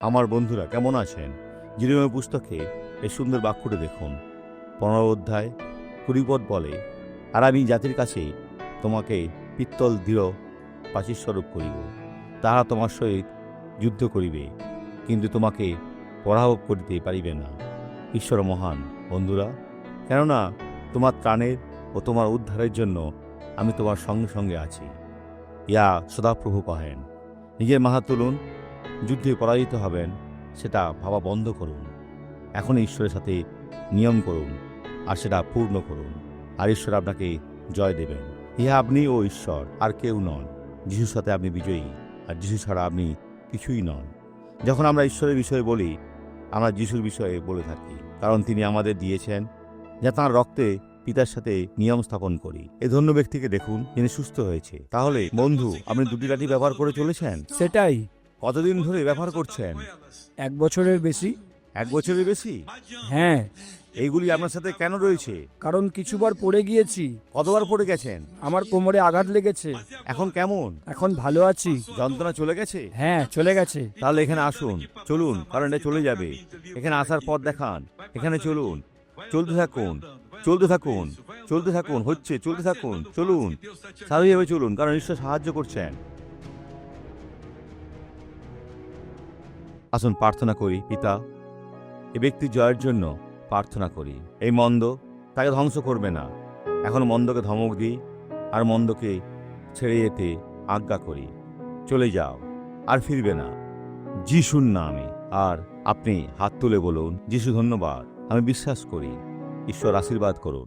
আমার বন্ধুরা কেমন আছেন? জিরোমীয় পুস্তকে এই সুন্দর বাক্যটি দেখুন। 15 অধ্যায় 20 পদ বলে, আর আমি জাতির কাছে তোমাকে পিত্তল দৃঢ় প্রাচীরস্বরূপ করিব। তাহারা তোমার সহিত যুদ্ধ করিবে, কিন্তু তোমাকে পরাভব করিতে পারিবে না। ঈশ্বর মহান বন্ধুরা, কেননা তোমার ত্রাণের ও তোমার উদ্ধারের জন্য আমি তোমার সঙ্গে সঙ্গে আছি। ইয়া সদাপ্রভু কহেন। নিজের মাথা তুলুন, যুদ্ধে পরাজিত হবেন সেটা ভাবা বন্ধ করুন। এখন ঈশ্বরের সাথে নিয়ম করুন আর সেটা পূর্ণ করুন, আর ঈশ্বর আপনাকে জয় দেবেন। ইহা আপনি ও ঈশ্বর, আর কেউ নন। যিশুর সাথে আপনি বিজয়ী, আর যিশু ছাড়া আপনি কিছুই নন। যখন আমরা ঈশ্বরের বিষয়ে বলি, আমরা যিশুর বিষয়ে বলে থাকি, কারণ তিনি আমাদের দিয়েছেন যা তাঁর রক্তে পিতার সাথে নিয়ম স্থাপন করি। এই ধন্য ব্যক্তিকে দেখুন, যিনি সুস্থ হয়েছে। তাহলে বন্ধু, আপনি দুটি লাঠি ব্যবহার করে চলেছেন? সেটাই। কতদিন ধরে ব্যবহার করছেন? 1 বছরের বেশি। 1 বছরের বেশি? হ্যাঁ, এইগুলি আপনার সাথে কেন রয়েছে? কারণ কিছুবার পড়ে গিয়েছি। কতবার পড়ে গেছেন? আমার কোমরে আঘাত লেগেছে। এখন কেমন? এখন ভালো আছি। যন্ত্রণা চলে গেছে? হ্যাঁ, চলে গেছে। তাহলে এখানে আসুন, চলুন, কারণ এটা চলে যাবে। এখানে আসার পথ দেখান। এখানে চলুন, চলতে থাকুন, চলতে থাকুন, চলতে থাকুন, হচ্ছে, চলতে থাকুন, চলুন, স্বাভাবিকভাবে চলুন, কারণ ঈশ্বর সাহায্য করছেন। আসুন প্রার্থনা করি। পিতা, এ ব্যক্তির জয়ের জন্য প্রার্থনা করি। এই মন্দ তাকে ধ্বংস করবে না। এখন মন্দকে ধমক দিই, আর মন্দকে ছেড়ে যেতে আজ্ঞা করি। চলে যাও, আর ফিরবে না, যিশুর নামে। আর আপনি হাত তুলে বলুন, যিশু ধন্যবাদ, আমি বিশ্বাস করি। ঈশ্বর আশীর্বাদ করুন।